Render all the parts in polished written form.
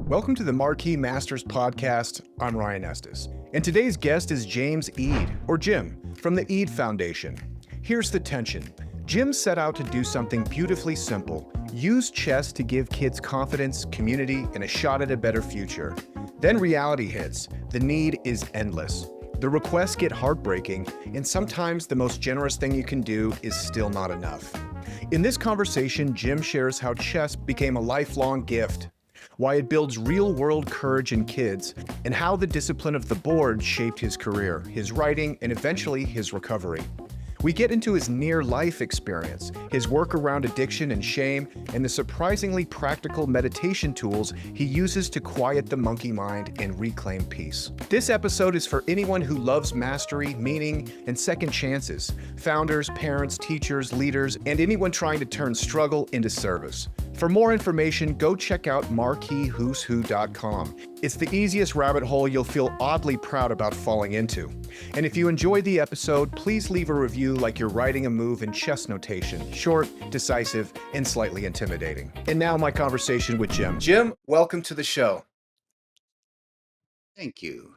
Welcome to the Marquis Masters Podcast. I'm Ryan Estes, and today's guest is James Eade, or Jim, from the Eade Foundation. Here's the tension. Jim set out to do something beautifully simple: use chess to give kids confidence, community, and a shot at a better future. Then reality hits. The need is endless. The requests get heartbreaking, and sometimes the most generous thing you can do is still not enough. In this conversation, Jim shares how chess became a lifelong gift, why it builds real-world courage in kids, and how the discipline of the board shaped his career, his writing, and eventually his recovery. We get into his near-life experience, his work around addiction and shame, and the surprisingly practical meditation tools he uses to quiet the monkey mind and reclaim peace. This episode is for anyone who loves mastery, meaning, and second chances: founders, parents, teachers, leaders, and anyone trying to turn struggle into service. For more information, go check out marquiswhoswho.com. It's the easiest rabbit hole you'll feel oddly proud about falling into. And if you enjoyed the episode, please leave a review like you're writing a move in chess notation: short, decisive, and slightly intimidating. And now my conversation with Jim. Jim, welcome to the show. Thank you.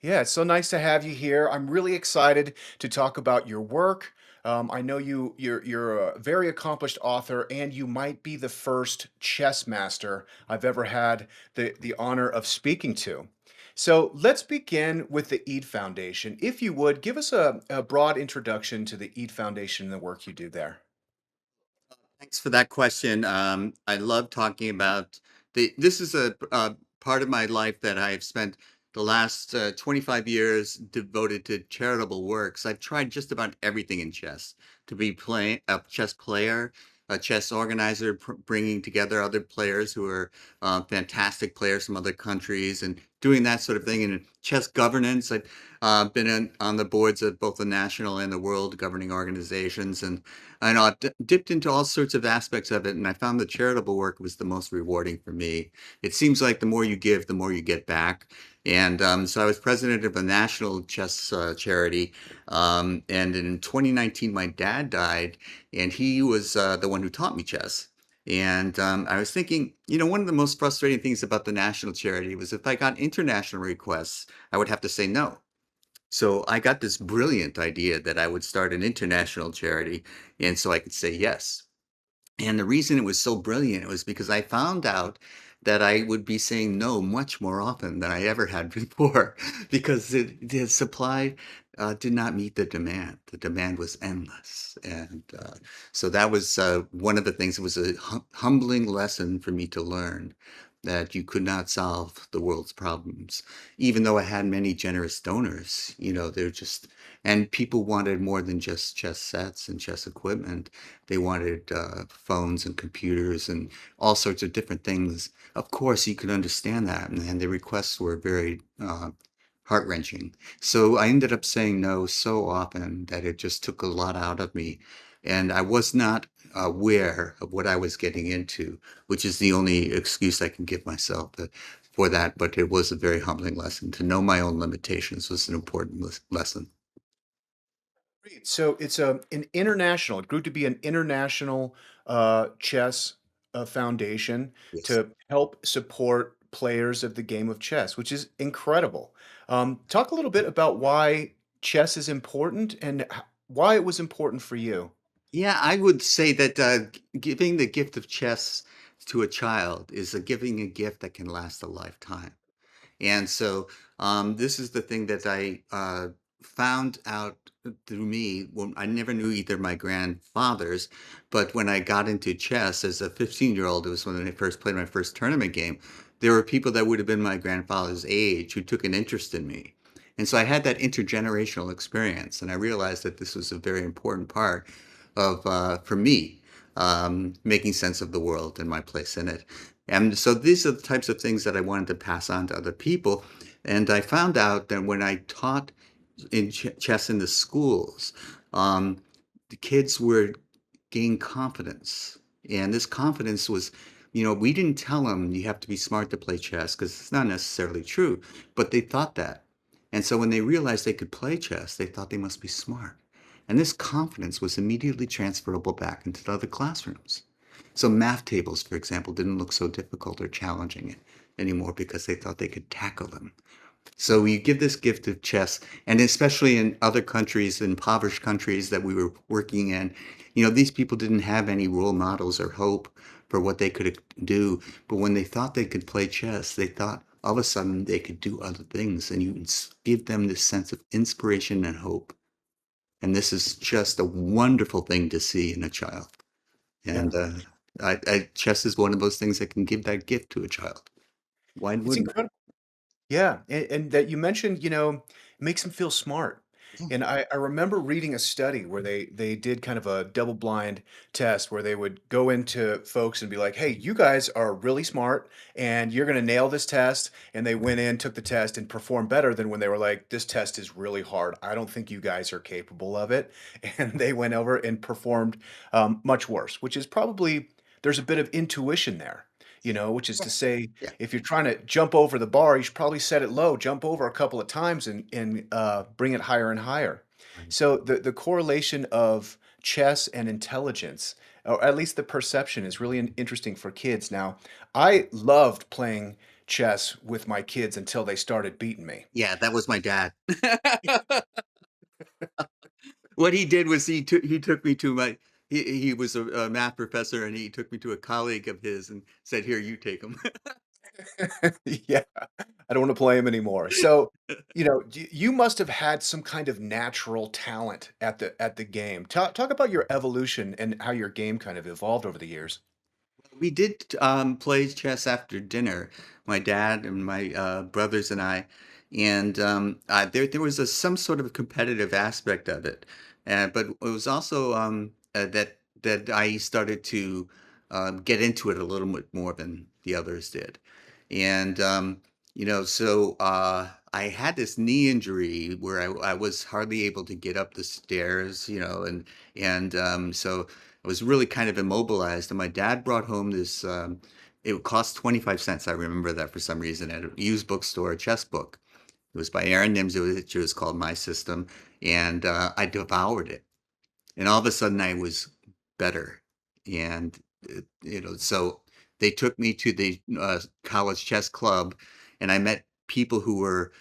Yeah, it's so nice to have you here. I'm really excited to talk about your work. I know you're a very accomplished author, and you might be the first chess master I've ever had the honor of speaking to. So let's begin with the Eade Foundation. If you would, give us a broad introduction to the Eade Foundation and the work you do there. Thanks for that question. I love talking about this is a part of my life that I've spent the last 25 years devoted to charitable works. I've tried just about everything in chess: to be playing a chess player, a chess organizer, bringing together other players who are fantastic players from other countries, and doing that sort of thing. And chess governance, I've been on the boards of both the national and the world governing organizations, and I know I've dipped into all sorts of aspects of it, and I found the charitable work was the most rewarding for me. It seems like the more you give, the more you get back. And so I was president of a national chess charity. And in 2019, my dad died, and he was the one who taught me chess. And I was thinking, one of the most frustrating things about the national charity was if I got international requests, I would have to say no. So I got this brilliant idea that I would start an international charity, and so I could say yes. And the reason it was so brilliant was because I found out that I would be saying no much more often than I ever had before, because the supply did not meet the demand. The demand was endless. And so that was one of the things. It was a humbling lesson for me to learn that you could not solve the world's problems, even though I had many generous donors. They're just, and people wanted more than just chess sets and chess equipment. They wanted phones and computers and all sorts of different things. Of course, you could understand that, and the requests were very heart-wrenching. So I ended up saying no so often that it just took a lot out of me. And I was not aware of what I was getting into, which is the only excuse I can give myself for that. But it was a very humbling lesson. To know my own limitations was an important lesson. Great. So it's it grew to be an international chess foundation Yes. to help support players of the game of chess, which is incredible. Talk a little bit about why chess is important and why it was important for you. Yeah, I would say that giving the gift of chess to a child is giving a gift that can last a lifetime. And so this is the thing that I found out through me. When I never knew either my grandfathers, but when I got into chess as a 15-year-old, it was when I first played my first tournament game. There were people that would have been my grandfather's age who took an interest in me. And so I had that intergenerational experience, and I realized that this was a very important part of, for me, making sense of the world and my place in it. And so these are the types of things that I wanted to pass on to other people. And I found out that when I taught in chess in the schools, the kids were gain confidence. And this confidence was, we didn't tell them you have to be smart to play chess, because it's not necessarily true, but they thought that. And so when they realized they could play chess, they thought they must be smart. And this confidence was immediately transferable back into the other classrooms. So math tables, for example, didn't look so difficult or challenging anymore because they thought they could tackle them. So you give this gift of chess, and especially in other countries, impoverished countries that we were working in, these people didn't have any role models or hope for what they could do. But when they thought they could play chess, they thought all of a sudden they could do other things, and you give them this sense of inspiration and hope. And this is just a wonderful thing to see in a child. Yeah. And chess is one of those things that can give that gift to a child. Why It's wouldn't incredible. Yeah, and that you mentioned, it makes them feel smart. it? And I remember reading a study where they did kind of a double blind test where they would go into folks and be like, "Hey, you guys are really smart and you're going to nail this test." And they went in, took the test, and performed better than when they were like, "This test is really hard. I don't think you guys are capable of it." And they went over and performed much worse, which is probably there's a bit of intuition there, which is Yeah. to say Yeah. if you're trying to jump over the bar, you should probably set it low, jump over a couple of times and bring it higher and higher. Right. So the correlation of chess and intelligence, or at least the perception, is really interesting for kids. Now, I loved playing chess with my kids until they started beating me. Yeah, that was my dad. What he did was he took me to he was a math professor, and he took me to a colleague of his and said, "Here, you take him." Yeah, I don't want to play him anymore. So, you must have had some kind of natural talent at the game. Talk about your evolution and how your game kind of evolved over the years. We did play chess after dinner, my dad and my brothers and I, and there was some sort of competitive aspect of it, but it was also that I started to get into it a little bit more than the others did, and so I had this knee injury where I was hardly able to get up the stairs, and so I was really kind of immobilized, and my dad brought home this. It would cost 25 cents. I remember that for some reason at a used bookstore, a chess book. It was by Aaron Nimzowitsch. It was called My System, and I devoured it. And all of a sudden, I was better. And so they took me to the college chess club, and I met people who were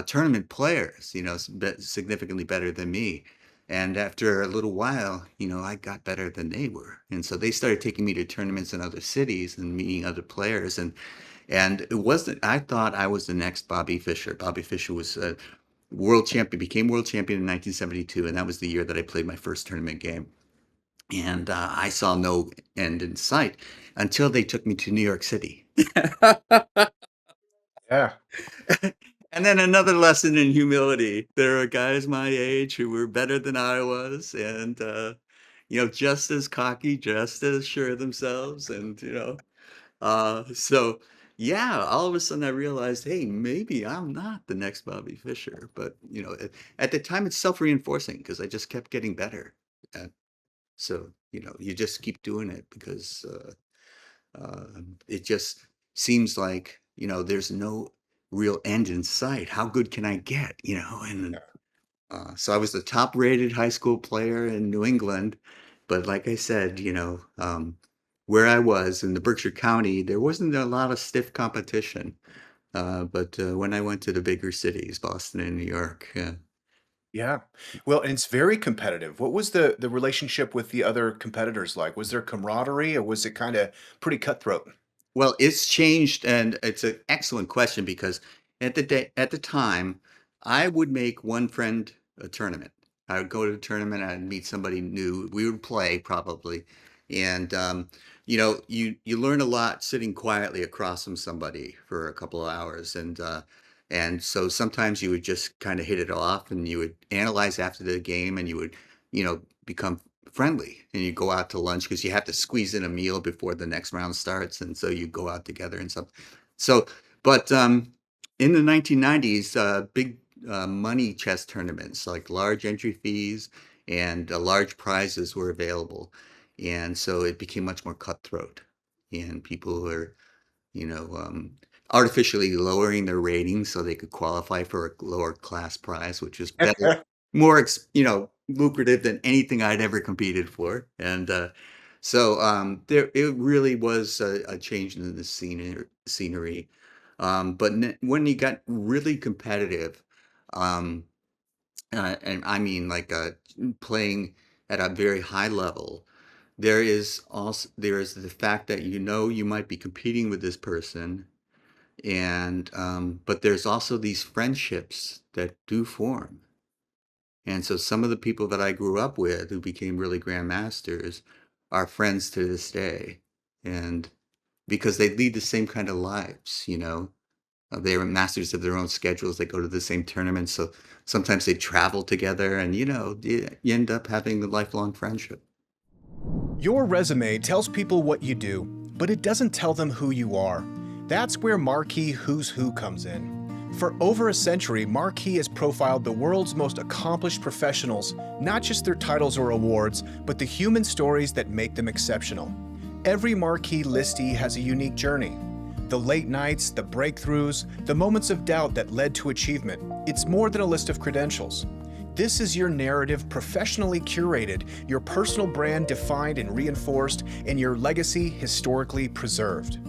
tournament players, significantly better than me. And after a little while, I got better than they were. And so they started taking me to tournaments in other cities and meeting other players. And it wasn't, I thought I was the next Bobby Fischer. Bobby Fischer was a world champion, became world champion in 1972. And that was the year that I played my first tournament game. And I saw no end in sight until they took me to New York City. Yeah. And then another lesson in humility. There are guys my age who were better than I was, and just as cocky, just as sure of themselves, and so yeah, all of a sudden I realized, hey, maybe I'm not the next Bobby Fischer, but at the time it's self-reinforcing because I just kept getting better. Uh, so you just keep doing it because it just seems like there's no real end in sight. How good can I get? And so I was the top rated high school player in New England, but like I said, where I was in the Berkshire County, there wasn't a lot of stiff competition. But when I went to the bigger cities, Boston and New York, Yeah. Well, and it's very competitive. What was the relationship with the other competitors like? Was there camaraderie or was it kind of pretty cutthroat? well, it's changed, and it's an excellent question because at the time, I would make one friend a tournament. I would go to a tournament, I'd meet somebody new. We would play probably, and you learn a lot sitting quietly across from somebody for a couple of hours, and so sometimes you would just kind of hit it off, and you would analyze after the game, and you would become friendly, and you go out to lunch because you have to squeeze in a meal before the next round starts, and so you go out together and stuff. So, but in the 1990s, big money chess tournaments, like large entry fees and large prizes, were available, and so it became much more cutthroat, and people were you know, um, artificially lowering their ratings so they could qualify for a lower class prize, which was better, more lucrative than anything I'd ever competed for. And So there, it really was a change in the scenery. But when you got really competitive, um, and I mean like playing at a very high level, there is the fact that you know you might be competing with this person, and but there's also these friendships that do form. And so some of the people that I grew up with who became really grandmasters are friends to this day. And because they lead the same kind of lives, you know. They're masters of their own schedules. They go to the same tournaments. So sometimes they travel together and, you know, you end up having a lifelong friendship. Your resume tells people what you do, but it doesn't tell them who you are. That's where Marquis Who's Who comes in. For over a century, Marquis has profiled the world's most accomplished professionals, not just their titles or awards, but the human stories that make them exceptional. Every Marquis listee has a unique journey. The late nights, the breakthroughs, the moments of doubt that led to achievement. It's more than a list of credentials. This is your narrative professionally curated, your personal brand defined and reinforced, and your legacy historically preserved.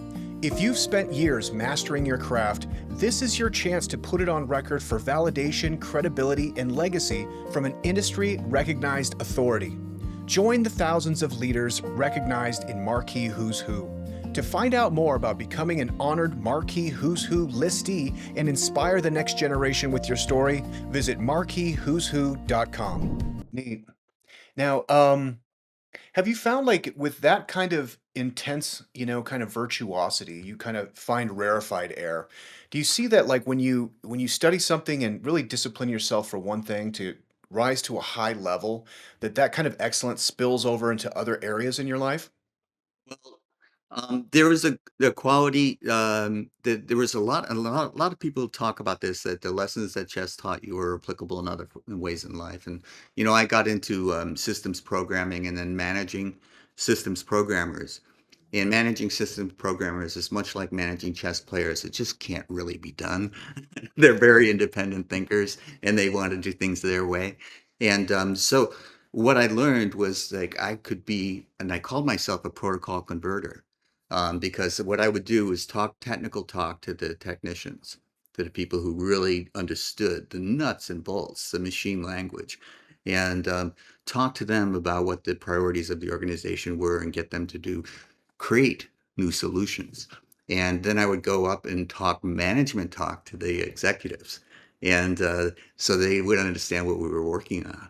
If you've spent years mastering your craft, this is your chance to put it on record for validation, credibility, and legacy from an industry-recognized authority. Join the thousands of leaders recognized in Marquis Who's Who. To find out more about becoming an honored Marquis Who's Who listee and inspire the next generation with your story, visit marquiswho'swho.com. Neat. Now, have you found like with that kind of intense, kind of virtuosity, you kind of find rarefied air. Do you see that like when you study something and really discipline yourself for one thing to rise to a high level, that kind of excellence spills over into other areas in your life? Well, there was a quality that there was a lot of people talk about this, that the lessons that chess taught you were applicable in other ways in life. And you know, I got into systems programming and then managing systems programmers. And managing systems programmers is much like managing chess players. It just can't really be done. They're very independent thinkers and they want to do things their way. And so what I learned was like I could be, and I called myself a protocol converter, because what I would do is talk technical talk to the technicians, to the people who really understood the nuts and bolts, the machine language, and talk to them about what the priorities of the organization were and get them to create new solutions. And then I would go up and talk management talk to the executives. And so they would understand what we were working on.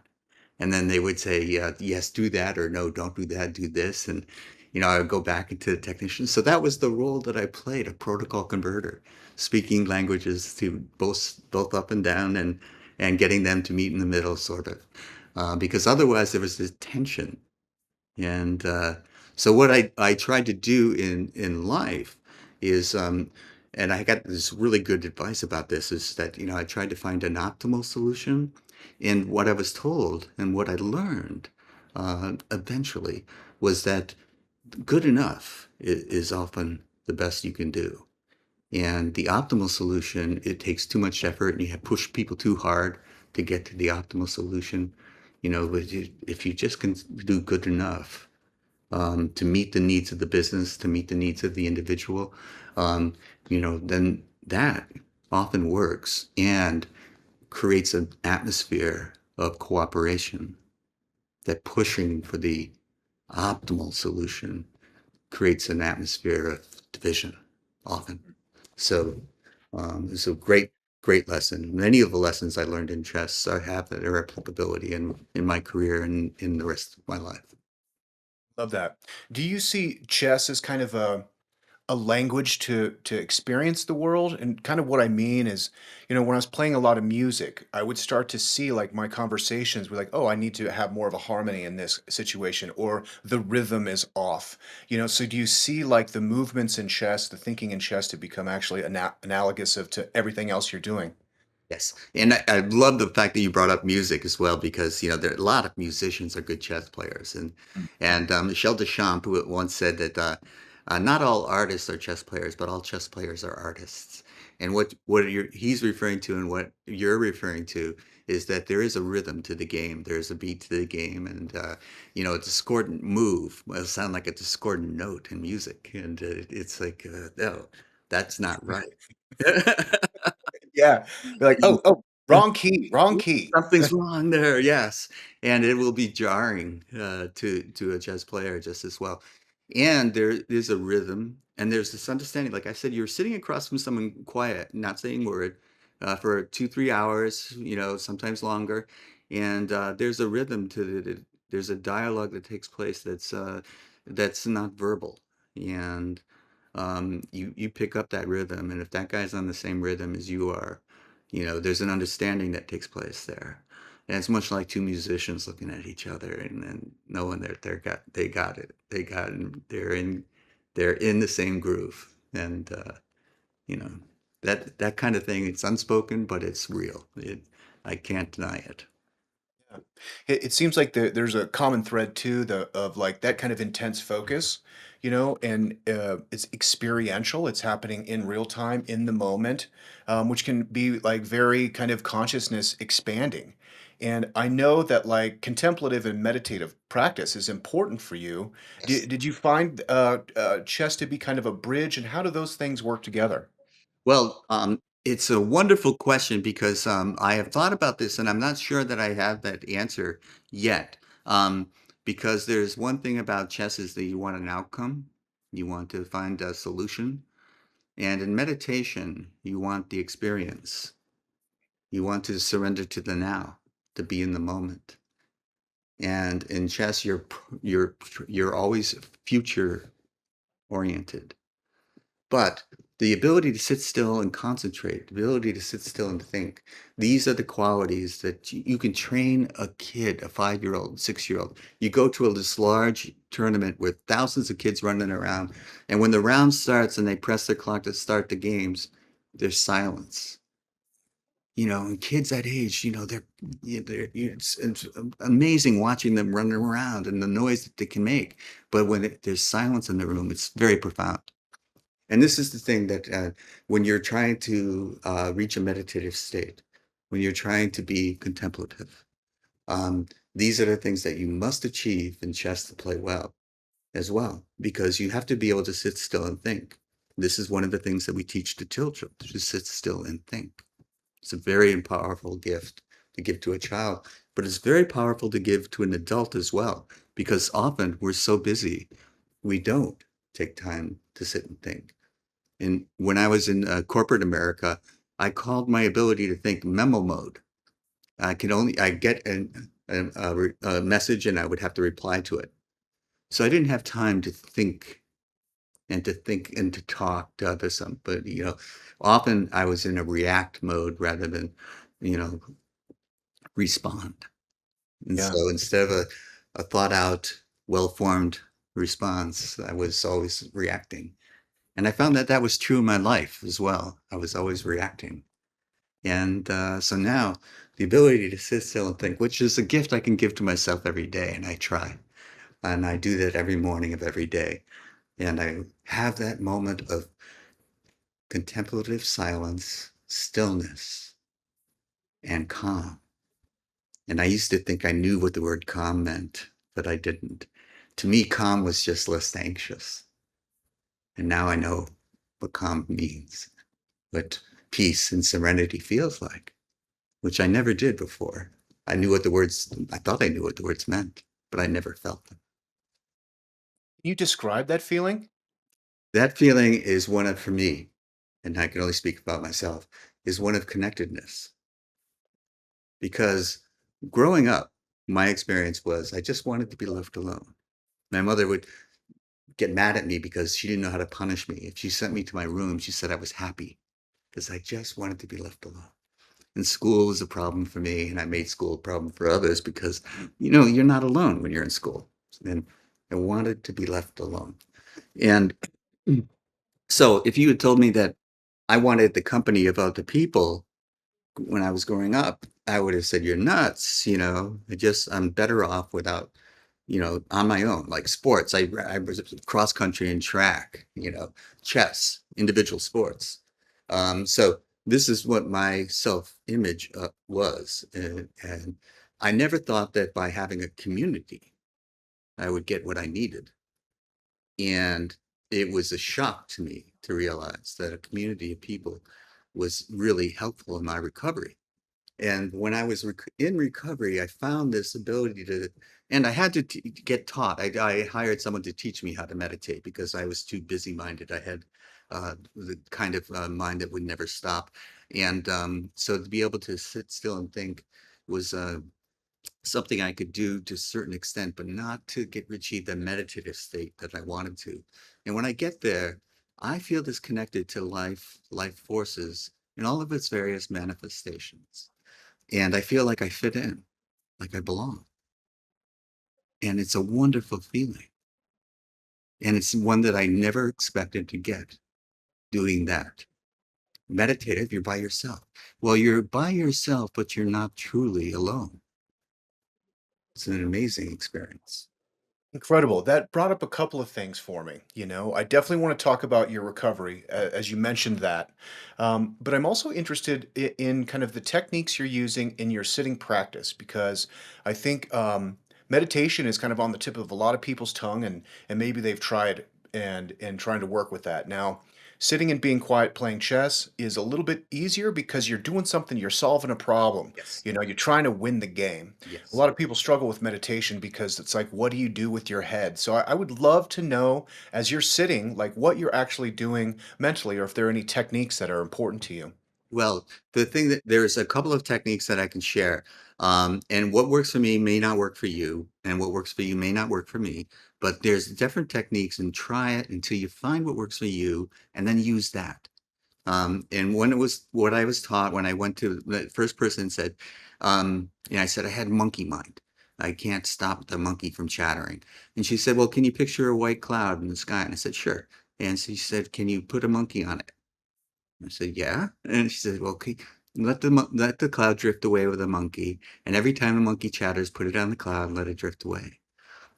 And then they would say, yeah, yes, do that, or no, don't do that, do this. And, you know, I would go back into the technician. So that was the role that I played, a protocol converter, speaking languages to both up and down, and getting them to meet in the middle, sort of. Because otherwise there was this tension. And so what I tried to do in life is, and I got this really good advice about this, is that, you know, I tried to find an optimal solution. And what I was told and what I learned eventually was that good enough is often the best you can do. And the optimal solution, it takes too much effort and you have pushed people too hard to get to the optimal solution. You know, but if you just can do good enough, to meet the needs of the business, to meet the needs of the individual, you know, then that often works and creates an atmosphere of cooperation, that pushing for the optimal solution creates an atmosphere of division often. So it's a great lesson. Many of the lessons I learned in chess I have that are applicability in my career and in the rest of my life. Love that. Do you see chess as kind of a language to experience the world? And kind of what I mean is, when I was playing a lot of music, I would start to see like my conversations were like, oh, I need to have more of a harmony in this situation, or the rhythm is off. So do you see like the movements in chess, the thinking in chess to become actually analogous of to everything else you're doing? Yes, and I love the fact that you brought up music as well, because you know there are a lot of musicians are good chess players, and Michel Deschamps who once said that not all artists are chess players, but all chess players are artists. And what he's referring to and what you're referring to is that there is a rhythm to the game. There's a beat to the game, and a discordant move will sound like a discordant note in music, and it's like, no, that's not right. Yeah. You're like, oh, oh, wrong key, wrong key. Something's wrong there, yes, and it will be jarring to a jazz player just as well. And there is a rhythm, and there's this understanding. Like I said, you're sitting across from someone quiet, not saying a word, for 2, 3 hours, sometimes longer, and there's a rhythm to it. There's a dialogue that takes place that's not verbal, and you pick up that rhythm, and if that guy's on the same rhythm as you are, there's an understanding that takes place there. And it's much like two musicians looking at each other and then knowing that they got it, they're in the same groove. And you know, that kind of thing, it's unspoken, but it's real. I can't deny it. Yeah. It seems like there's a common thread too, of like that kind of intense focus, and it's experiential. It's happening in real time, in the moment, which can be like very kind of consciousness expanding. And I know that like contemplative and meditative practice is important for you. Yes. Did you find chess to be kind of a bridge, and how do those things work together? Well, it's a wonderful question because I have thought about this and I'm not sure that I have that answer yet. Because there's one thing about chess is that you want an outcome, you want to find a solution. And in meditation, you want the experience. You want to surrender to the now, to be in the moment. And in chess, you're always future oriented. But the ability to sit still and concentrate, the ability to sit still and think, these are the qualities that you can train a kid, a 5-year-old, 6-year-old. You go to this large tournament with thousands of kids running around, and when the round starts and they press their clock to start the games, there's silence. And kids that age, it's amazing watching them running around and the noise that they can make. But when there's silence in the room, it's very profound. And this is the thing that when you're trying to reach a meditative state, when you're trying to be contemplative, um, these are the things that you must achieve in chess to play well as well, because you have to be able to sit still and think. This is one of the things that we teach to children, to sit still and think. It's a very powerful gift to give to a child, but it's very powerful to give to an adult as well, because often we're so busy, we don't take time to sit and think. And when I was in corporate America, I called my ability to think memo mode. I get a message and I would have to reply to it. So I didn't have time to think and to talk to others. But, often I was in a react mode rather than, you know, respond. And Yeah. so instead of a thought out, well-formed response, I was always reacting. And I found that that was true in my life as well. I was always reacting. And so now the ability to sit still and think, which is a gift I can give to myself every day, and I try. And I do that every morning of every day. And I have that moment of contemplative silence, stillness, and calm. And I used to think I knew what the word calm meant, but I didn't. To me, calm was just less anxious. And now I know what calm means, what peace and serenity feels like, which I never did before. I thought I knew what the words meant, but I never felt them. Can you describe that feeling? That feeling is one of, for me, and I can only speak about myself, is one of connectedness. Because growing up, my experience was I just wanted to be left alone. My mother would get mad at me because she didn't know how to punish me. If she sent me to my room, she said I was happy because I just wanted to be left alone. And school was a problem for me, and I made school a problem for others because, you're not alone when you're in school. And I wanted to be left alone. And so if you had told me that I wanted the company of other people when I was growing up, I would have said, you're nuts. I'm better off without, on my own, like sports. I was cross country and track, chess, individual sports. So this is what my self-image was. And I never thought that by having a community, I would get what I needed. And it was a shock to me to realize that a community of people was really helpful in my recovery. And when I was in recovery, I found this ability to, and I had to get taught. I hired someone to teach me how to meditate because I was too busy minded. I had the kind of mind that would never stop. And so to be able to sit still and think was something I could do to a certain extent, but not to get achieve the meditative state that I wanted to. And when I get there, I feel disconnected to life forces in all of its various manifestations. And I feel like I fit in, like I belong. And it's a wonderful feeling. And it's one that I never expected to get doing that. Meditative, you're by yourself. Well, you're by yourself, but you're not truly alone. It's an amazing experience. Incredible. That brought up a couple of things for me. I definitely want to talk about your recovery, as you mentioned that. But I'm also interested in kind of the techniques you're using in your sitting practice, because I think meditation is kind of on the tip of a lot of people's tongue, and maybe they've tried and trying to work with that. Now, sitting and being quiet playing chess is a little bit easier because you're doing something, you're solving a problem. Yes. You're trying to win the game. A Yes. lot of people struggle with meditation because it's like, what do you do with your head? So I would love to know, as you're sitting, like what you're actually doing mentally, or if there are any techniques that are important to you. Well, the thing that there's a couple of techniques that I can share. And what works for me may not work for you, and what works for you may not work for me. But there's different techniques, and try it until you find what works for you, and then use that. And when it was what I was taught when I went to the first person said, I said I had monkey mind. I can't stop the monkey from chattering. And she said, well, can you picture a white cloud in the sky? And I said, sure. And she said, can you put a monkey on it? I said, yeah. And she said, well, okay, let the cloud drift away with a monkey. And every time a monkey chatters, put it on the cloud and let it drift away.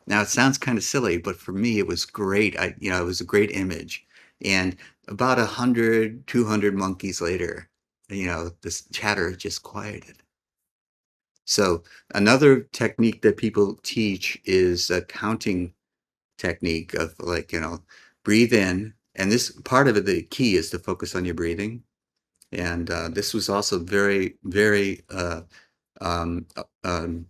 Now it sounds kind of silly, but for me, it was great. It was a great image. And about 100, 200 monkeys later, this chatter just quieted. So another technique that people teach is a counting technique of like, breathe in. And this part of it, the key is to focus on your breathing. And this was also very, very um, uh, um,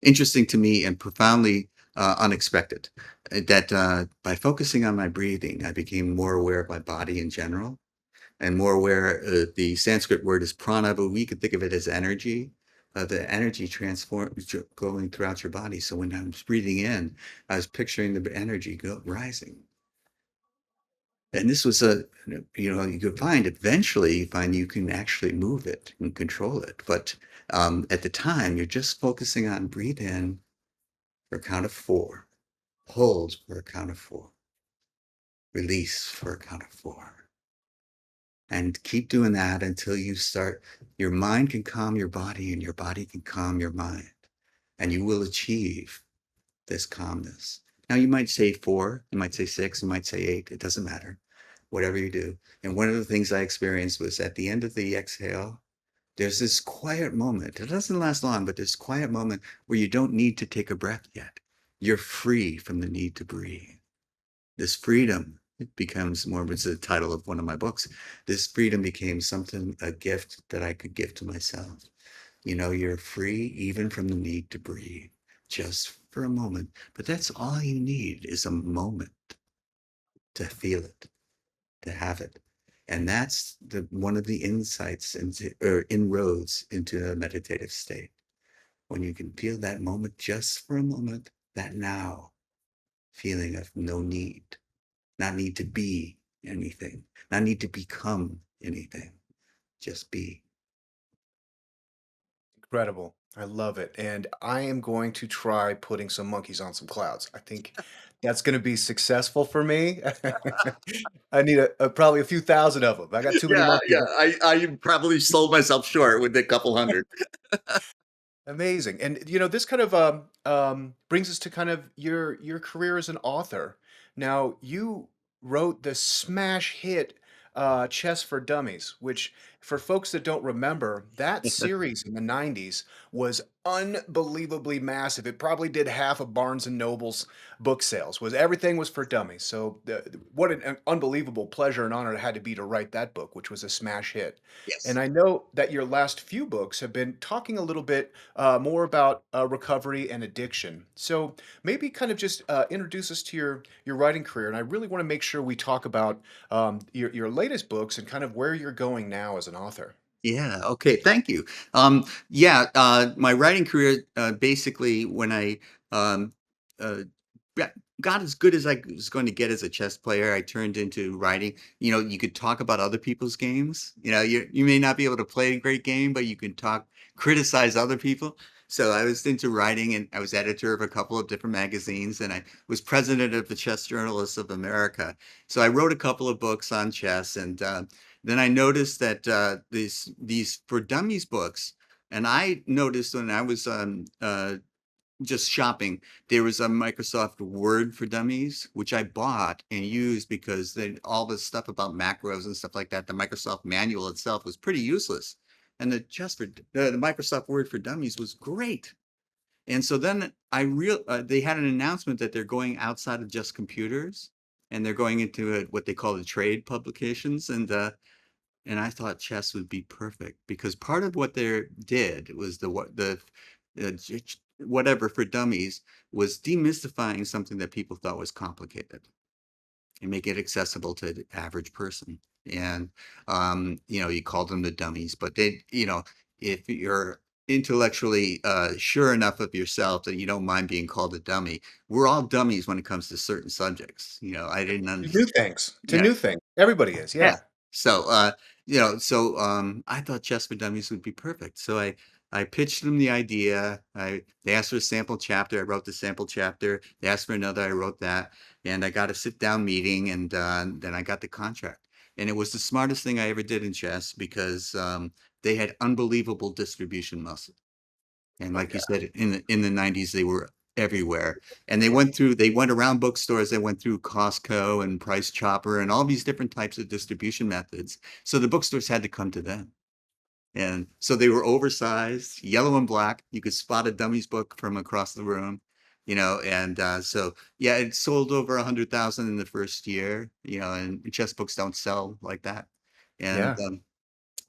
interesting to me and profoundly unexpected. That by focusing on my breathing, I became more aware of my body in general and more aware. The Sanskrit word is prana, but we could think of it as energy. The energy transforms going throughout your body. So when I was breathing in, I was picturing the energy rising. And this was you could find eventually you find you can actually move it and control it. But at the time, you're just focusing on breathe in for a count of 4, hold for a count of 4, release for a count of 4. And keep doing that until your mind can calm your body and your body can calm your mind. And you will achieve this calmness. Now, you might say 4, you might say 6, you might say 8, it doesn't matter, whatever you do. And one of the things I experienced was at the end of the exhale, there's this quiet moment. It doesn't last long, but this quiet moment where you don't need to take a breath yet. You're free from the need to breathe. This freedom, it becomes more, it's the title of one of my books. This freedom became something, a gift that I could give to myself. You're free even from the need to breathe, just for a moment. But that's all you need is a moment to feel it, to have it. And that's one of the insights into or inroads into a meditative state. When you can feel that moment just for a moment, that now feeling of no need, not need to be anything, not need to become anything, just be. Incredible. I love it. And I am going to try putting some monkeys on some clouds. I think that's going to be successful for me. I need probably a few thousand of them. I got too many Yeah, monkeys. yeah. I probably sold myself short with a couple hundred. Amazing. And this kind of brings us to kind of your career as an author. Now, you wrote the smash hit Chess for Dummies, which, for folks that don't remember, that series in the 90s was unbelievably massive. It probably did half of Barnes and Noble's book sales. Was everything was for dummies. So what an unbelievable pleasure and honor it had to be to write that book, which was a smash hit. And Yes. I know that your last few books have been talking a little bit more about recovery and addiction. So maybe kind of just introduce us to your writing career. And I really want to make sure we talk about your latest books and kind of where you're going now as an author. Yeah. Okay. Thank you. Yeah. My writing career, basically, when I um, uh, got got as good as I was going to get as a chess player, I turned into writing. You could talk about other people's games. You may not be able to play a great game, but you can criticize other people. So I was into writing, and I was editor of a couple of different magazines, and I was president of the Chess Journalists of America. So I wrote a couple of books on chess, and then I noticed that these for dummies books, and I noticed when I was just shopping, there was a Microsoft Word for Dummies, which I bought and used because all the stuff about macros and stuff like that, the Microsoft manual itself was pretty useless, and the Microsoft Word for Dummies was great. And so then they had an announcement that they're going outside of just computers, and they're going into what they call the trade publications, and I thought chess would be perfect because part of what they did was whatever for dummies was demystifying something that people thought was complicated and make it accessible to the average person. And you called them the dummies, but if you're intellectually sure enough of yourself that you don't mind being called a dummy, we're all dummies when it comes to certain subjects. I didn't New understand. things. To Yeah. new things. Everybody is, Yeah. yeah. So, I thought Chess for Dummies would be perfect. So I pitched them the idea. They asked for a sample chapter. I wrote the sample chapter. They asked for another. I wrote that, and I got a sit down meeting, and then I got the contract. And it was the smartest thing I ever did in chess because they had unbelievable distribution muscle. And Oh like you yeah. said, in the 90s, they were everywhere. And Yeah. they went around bookstores, they went through Costco and Price Chopper and all these different types of distribution methods. So the bookstores had to come to them. And so they were oversized, yellow and black. You could spot a dummies book from across the room, and so yeah, it sold over 100,000 in the first year, and chess books don't sell like that. And Yeah.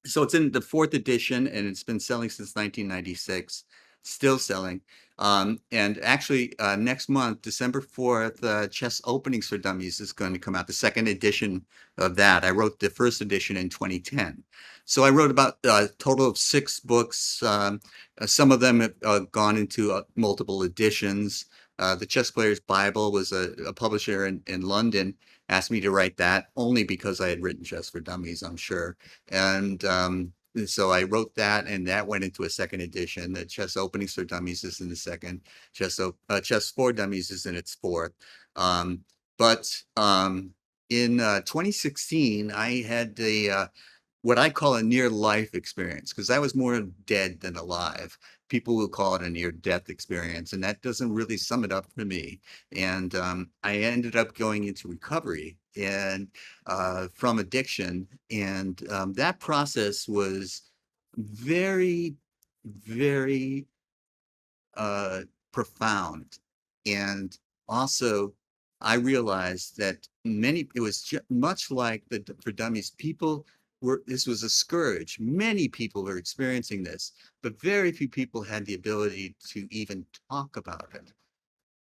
so it's in the fourth edition, and it's been selling since 1996, still selling. And actually, next month, December 4th, Chess Openings for Dummies is going to come out, the second edition of that. I wrote the first edition in 2010. So I wrote about a total of 6 books. Some of them have gone into multiple editions. The Chess Player's Bible was a publisher in London asked me to write that only because I had written Chess for Dummies, I'm sure. And so I wrote that, and that went into a second edition. The Chess Openings for Dummies is in the second. Chess for Dummies is in its fourth. But in 2016, I had what I call a near life experience because I was more dead than alive. People will call it a near death experience, and that doesn't really sum it up for me. And I ended up going into recovery and from addiction, and that process was very, very uh, profound. And also, I realized that it was much like for dummies, this was a scourge. Many people were experiencing this, but very few people had the ability to even talk about it,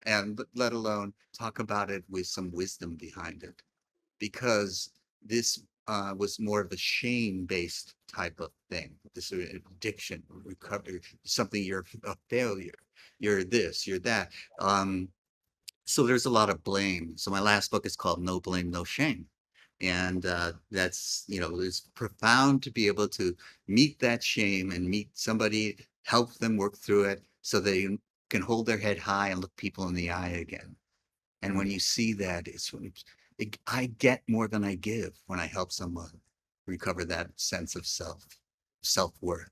and let alone talk about it with some wisdom behind it, because this was more of a shame-based type of thing. This addiction, recovery, something you're a failure, you're this, you're that. So there's a lot of blame. So my last book is called No Blame, No Shame. And that's, it's profound to be able to meet that shame and meet somebody, help them work through it so they can hold their head high and look people in the eye again. And when Mm. you see that, I get more than I give when I help someone recover that sense of self-worth.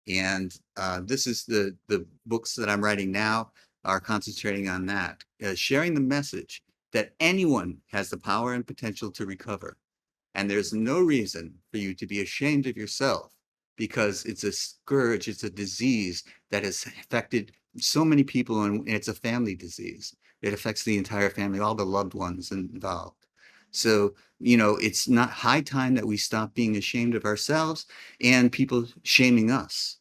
And this is the books that I'm writing now are concentrating on that, sharing the message that anyone has the power and potential to recover. And there's no reason for you to be ashamed of yourself because it's a scourge, it's a disease that has affected so many people, and it's a family disease. It affects the entire family, all the loved ones involved. So, it's not high time that we stop being ashamed of ourselves and people shaming us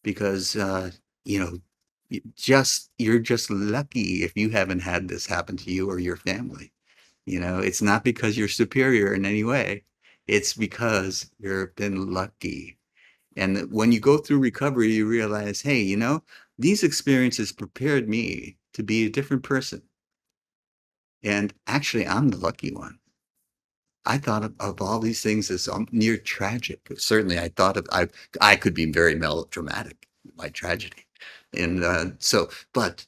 because, you know, you're just lucky if you haven't had this happen to you or your family. It's not because you're superior in any way. It's because you've been lucky. And when you go through recovery, you realize, hey, these experiences prepared me to be a different person. And actually, I'm the lucky one. I thought of all these things as near tragic. Certainly, I could be very melodramatic, my tragedy. And but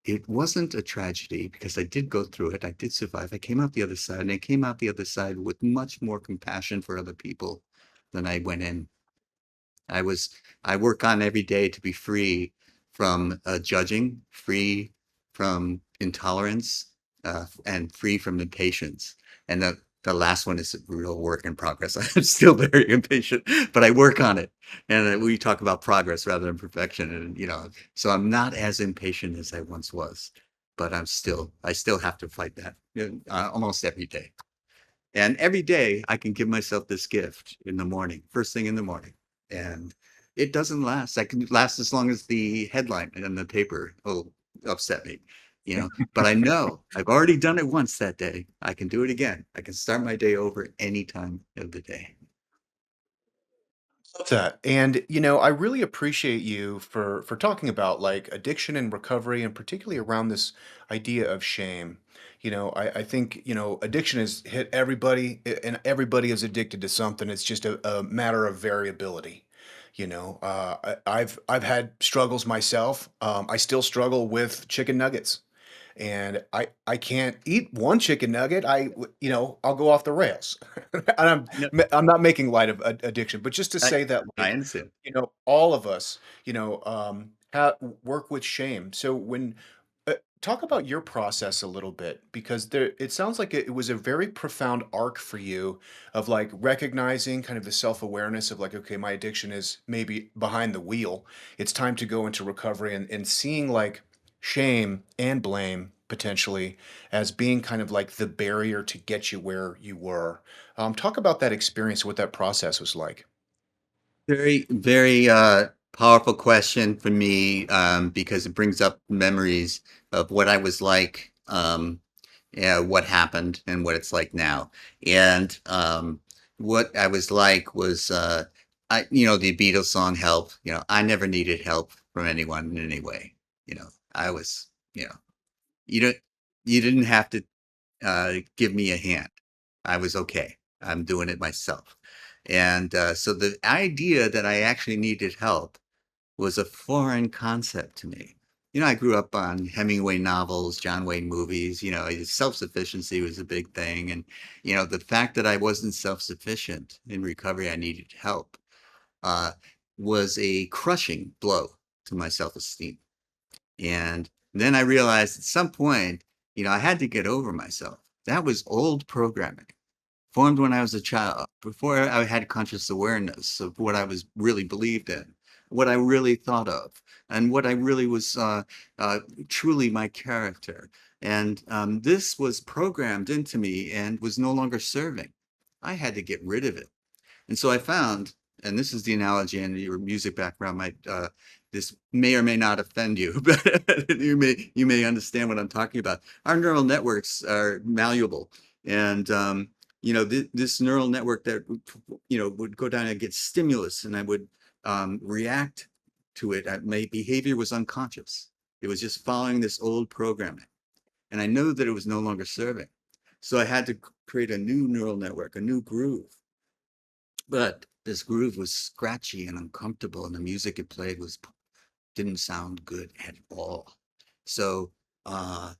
it wasn't a tragedy because I did go through it. I did survive. I came out the other side, and I came out the other side with much more compassion for other people than I went in. I was I work on every day to be free from judging, free from intolerance, and free from impatience. And the last one is a real work in progress. I'm still very impatient, but I work on it. And we talk about progress rather than perfection. And so I'm not as impatient as I once was, but I still have to fight that almost every day. And every day I can give myself this gift in the morning, first thing in the morning. And it doesn't last. I can last as long as the headline and the paper will upset me, but I know I've already done it once that day. I can do it again. I can start my day over any time of the day. Love that. And I really appreciate you for talking about like addiction and recovery, and particularly around this idea of shame. I think, addiction has hit everybody, and everybody is addicted to something. It's just a matter of variability. I've had struggles myself. I still struggle with chicken nuggets, and I can't eat one chicken nugget. I'll go off the rails. And No, I'm not making light of addiction, but just to I, say that, I like, understand. all of us, work with shame. So when talk about your process a little bit, because it sounds like it was a very profound arc for you of like recognizing kind of the self-awareness of like, okay, my addiction is maybe behind the wheel. It's time to go into recovery, and seeing like shame and blame potentially as being kind of like the barrier to get you where you were. Talk about that experience, what that process was like. Very, very powerful question for me because it brings up memories of what I was like, yeah, what happened, and what it's like now. And what I was like was, the Beatles song "Help." I never needed help from anyone in any way. I was, you don't, you didn't have to give me a hand. I was okay. I'm doing it myself. And so the idea that I actually needed help was a foreign concept to me. I grew up on Hemingway novels, John Wayne movies, self-sufficiency was a big thing. And, the fact that I wasn't self-sufficient in recovery, I needed help, uh, was a crushing blow to my self-esteem. And then I realized at some point, I had to get over myself. That was old programming, formed when I was a child, before I had conscious awareness of what I was really believed in, what I really thought of, and what I really was truly my character. And this was programmed into me and was no longer serving. I had to get rid of it. And so I found, and this is the analogy, and your music background might, this may or may not offend you, but you may understand what I'm talking about. Our neural networks are malleable, and this neural network that would go down and get stimulus, and I would react to it. My behavior was unconscious. It was just following this old programming, and I knew that it was no longer serving. So I had to create a new neural network, a new groove, but this groove was scratchy and uncomfortable, and the music it played didn't sound good at all. So, uh,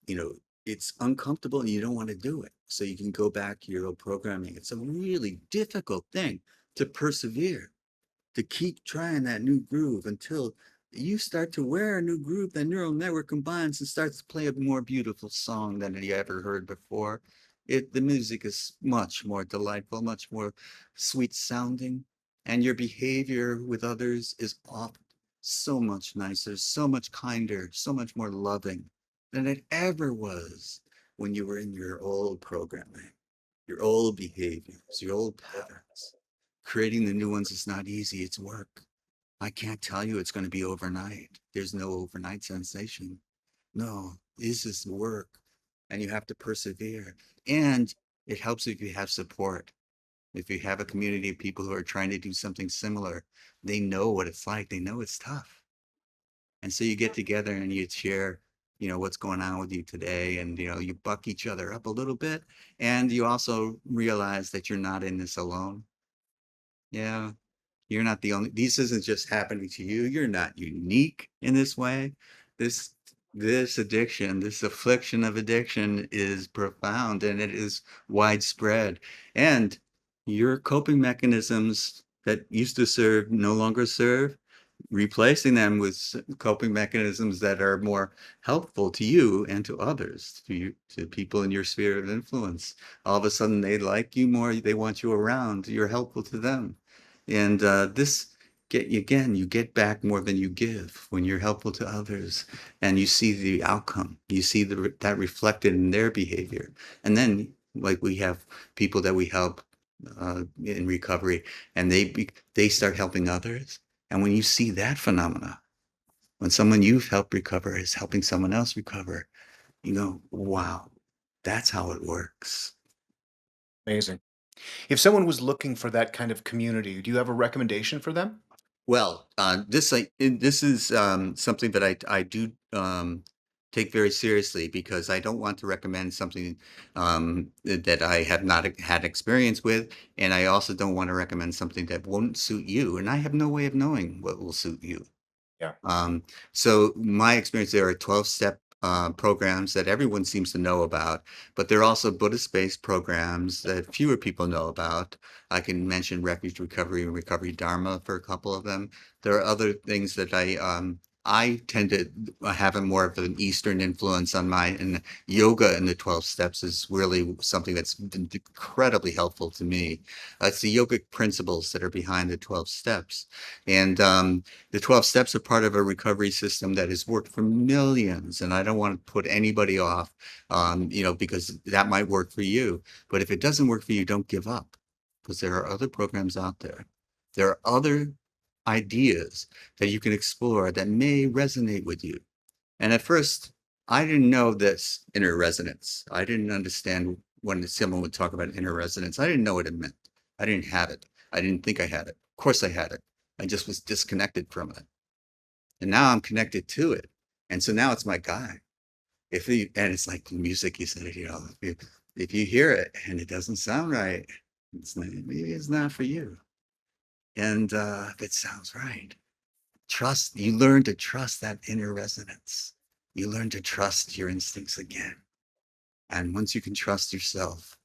you know, it's uncomfortable and you don't want to do it. So you can go back to your old programming. It's a really difficult thing to persevere, to keep trying that new groove until you start to wear a new groove. The neural network combines and starts to play a more beautiful song than you ever heard before. The music is much more delightful, much more sweet sounding, and your behavior with others is often so much nicer, so much kinder, so much more loving than it ever was when you were in your old programming, your old behaviors, your old patterns. Creating the new ones is not easy, it's work. I can't tell you it's going to be overnight. There's no overnight sensation. No, this is work and you have to persevere. And it helps if you have support. If you have a community of people who are trying to do something similar, they know what it's like. They know it's tough. And so you get together and you share, what's going on with you today. And, you buck each other up a little bit. And you also realize that you're not in this alone. Yeah, you're not the only, this isn't just happening to you. You're not unique in this way. This this addiction, this affliction of addiction is profound and it is widespread. And your coping mechanisms that used to serve no longer serve, replacing them with coping mechanisms that are more helpful to you and to others, to people in your sphere of influence. All of a sudden they like you more, they want you around, you're helpful to them. And this you get back more than you give when you're helpful to others, and you see the outcome. You see that reflected in their behavior. And then, like we have people that we help in recovery, and they start helping others. And when you see that phenomena, when someone you've helped recover is helping someone else recover, wow, that's how it works. Amazing. If someone was looking for that kind of community, do you have a recommendation for them? Well, this is something that I do take very seriously because I don't want to recommend something that I have not had experience with, and I also don't want to recommend something that won't suit you, and I have no way of knowing what will suit you. Yeah. Um, so my experience, there are 12-step programs that everyone seems to know about, but there are also Buddhist-based programs that fewer people know about. I can mention Refuge Recovery and Recovery Dharma for a couple of them. There are other things that I tend to have a more of an Eastern influence on and yoga in the 12 steps is really something that's been incredibly helpful to me. It's the yogic principles that are behind the 12 steps. And the 12 steps are part of a recovery system that has worked for millions. And I don't want to put anybody off, because that might work for you. But if it doesn't work for you, don't give up because there are other programs out there. There are other ideas that you can explore that may resonate with you. And at first, I didn't know this inner resonance. I didn't understand when someone would talk about inner resonance. I didn't know what it meant. I didn't have it. I didn't think I had it. Of course I had it. I just was disconnected from it. And now I'm connected to it. And so now it's my guide. And it's like the music you said, if you hear it and it doesn't sound right, maybe it's not for you. And if it sounds right, you learn to trust that inner resonance. You learn to trust your instincts again. And once you can trust yourself,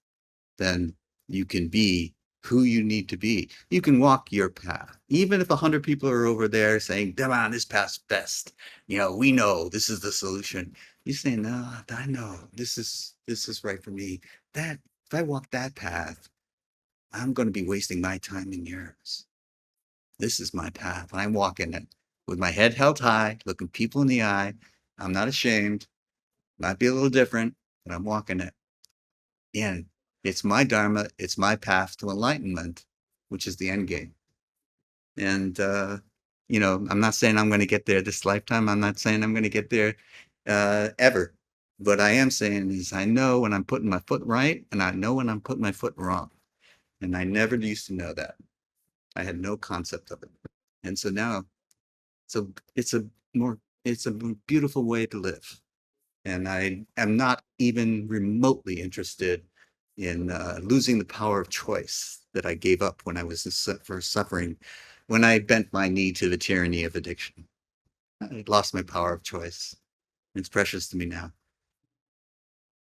then you can be who you need to be. You can walk your path. Even if 100 people are over there saying, come on, this path's best. We know this is the solution. You say, no, I know this is right for me. That if I walk that path, I'm going to be wasting my time and yours. This is my path. I'm walking it with my head held high, looking people in the eye. I'm not ashamed. Might be a little different, but I'm walking it. And it's my dharma. It's my path to enlightenment, which is the end game. And I'm not saying I'm going to get there this lifetime. I'm not saying I'm going to get there ever. What I am saying is I know when I'm putting my foot right, and I know when I'm putting my foot wrong. And I never used to know that. I had no concept of it. And so now So it's a it's a beautiful way to live. And I am not even remotely interested in losing the power of choice that I gave up when I was first suffering, when I bent my knee to the tyranny of addiction. I lost my power of choice. It's precious to me now.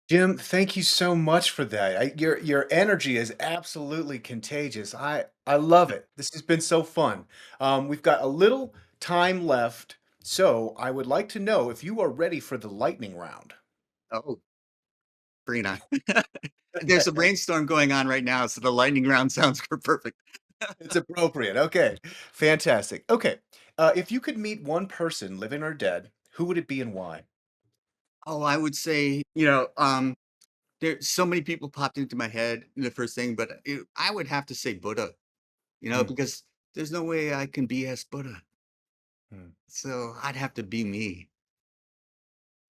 Jim, thank you so much for that. Your energy is absolutely contagious. I love it. This has been so fun. We've got a little time left, so I would like to know if you are ready for the lightning round. Oh, Bring it on. There's a rainstorm going on right now, so the lightning round sounds perfect. It's appropriate. Okay. Fantastic. Okay. If you could meet one person, living or dead, who would it be and why? Oh, I would say, there's so many people popped into my head in the first thing, but I would have to say Buddha, Mm, because there's no way I can be as Buddha. mm. So I'd have to be me.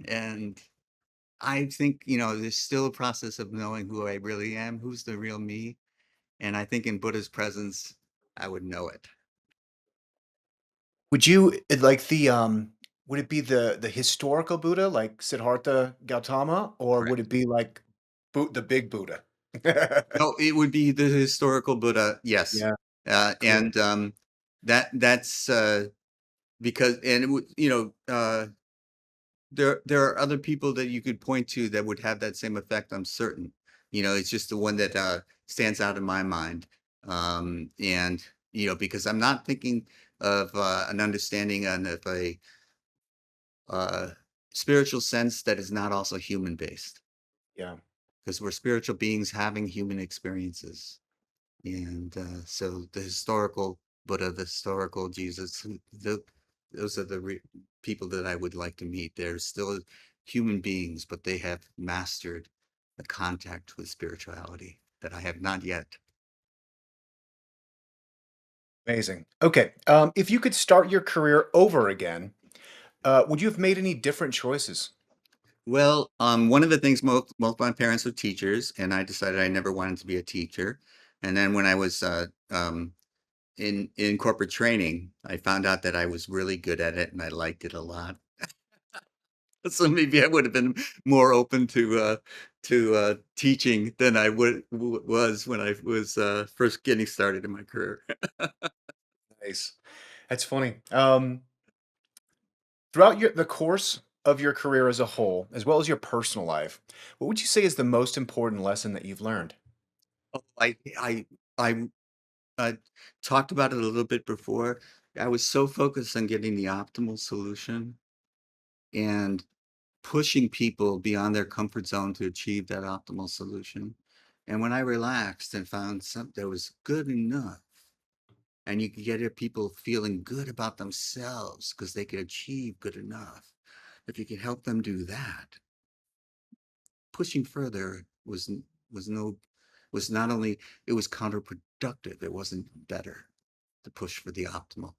And I think, there's still a process of knowing who I really am, who's the real me. And I think in Buddha's presence, I would know it. Would you like would it be the historical Buddha like Siddhartha Gautama or would Correct. it be like the big Buddha? No, it would be the historical Buddha, yes. Yeah, cool. And that's because, and it would, there are other people that you could point to that would have that same effect, I'm certain. It's just the one that stands out in my mind. And because I'm not thinking of an understanding and of a uh, spiritual sense that is not also human based, Yeah. because we're spiritual beings having human experiences. And so the historical Buddha, the historical Jesus, those are the people that I would like to meet. They're still human beings, but they have mastered the contact with spirituality that I have not yet. Amazing. Okay. If you could start your career over again, would you have made any different choices? Well, one of the things, both my parents were teachers, and I decided I never wanted to be a teacher. And then when I was in corporate training, I found out that I was really good at it and I liked it a lot. So maybe I would have been more open to teaching than I was when I was first getting started in my career. Nice. That's funny. Throughout the course of your career as a whole, as well as your personal life, what would you say is the most important lesson that you've learned? Oh, I uh, talked about it a little bit before. I was so focused on getting the optimal solution and pushing people beyond their comfort zone to achieve that optimal solution. And when I relaxed and found something that was good enough, and you could get people feeling good about themselves because they could achieve good enough. If you could help them do that, pushing further was no was not only, it was counterproductive. It wasn't better to push for the optimal.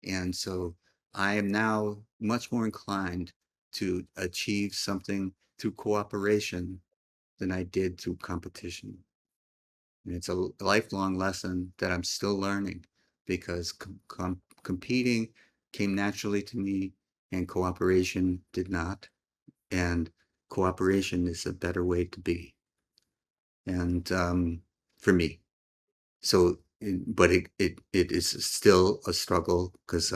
And so I am now much more inclined to achieve something through cooperation than I did through competition. And it's a lifelong lesson that I'm still learning because competing came naturally to me and cooperation did not. And cooperation is a better way to be. And for me. So, but it is still a struggle because,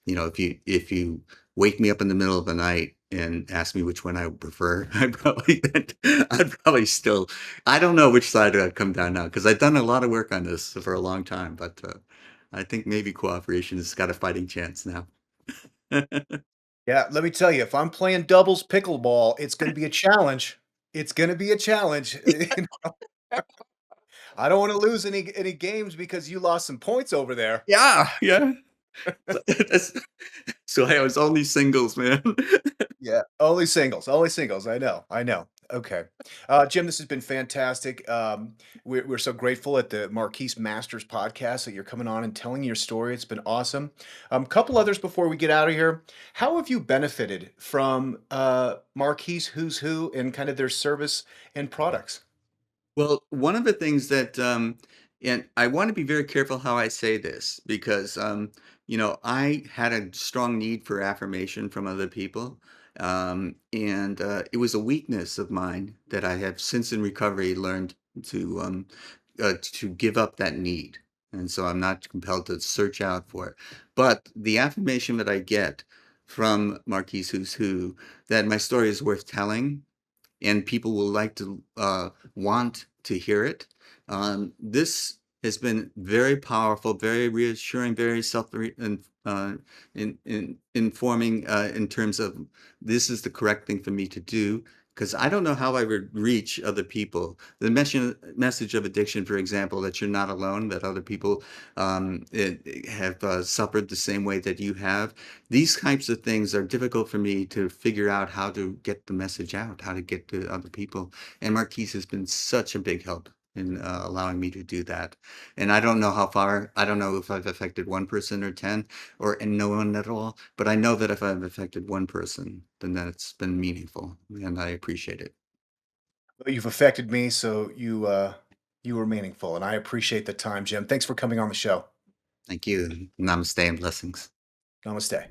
if you wake me up in the middle of the night and ask me which one I would prefer, I'd probably still, I don't know which side I'd come down now because I've done a lot of work on this for a long time, but I think maybe cooperation has got a fighting chance now. Yeah, let me tell you, if I'm playing doubles pickleball, it's going to be a challenge. It's going to be a challenge. I don't want to lose any games because you lost some points over there. Yeah, yeah. That's, so I was only singles, man. Yeah, only singles, only singles. I know, I know. Okay, Jim, this has been fantastic. We're so grateful at the Marquis Masters Podcast that you're coming on and telling your story. It's been awesome. Couple others before we get out of here. How have you benefited from Marquis Who's Who and kind of their service and products? Well, one of the things that, and I want to be very careful how I say this because, I had a strong need for affirmation from other people. And it was a weakness of mine that I have since in recovery learned to give up that need. And so I'm not compelled to search out for it. But the affirmation that I get from Marquis Who's Who, that my story is worth telling and people will like to want to hear it. This has been very powerful, very reassuring, very informing in terms of this is the correct thing for me to do. because I don't know how I would reach other people. The message of addiction, for example, that you're not alone, that other people have suffered the same way that you have. These types of things are difficult for me to figure out how to get the message out, how to get to other people. And Marquis has been such a big help in allowing me to do that. And I don't know how far, I don't know if I've affected one person or 10 or and no one at all, but I know that if I've affected one person, then that's been meaningful and I appreciate it. Well, you've affected me, so you were meaningful, and I appreciate the time, Jim. Thanks for coming on the show. Thank you. Namaste and blessings. Namaste.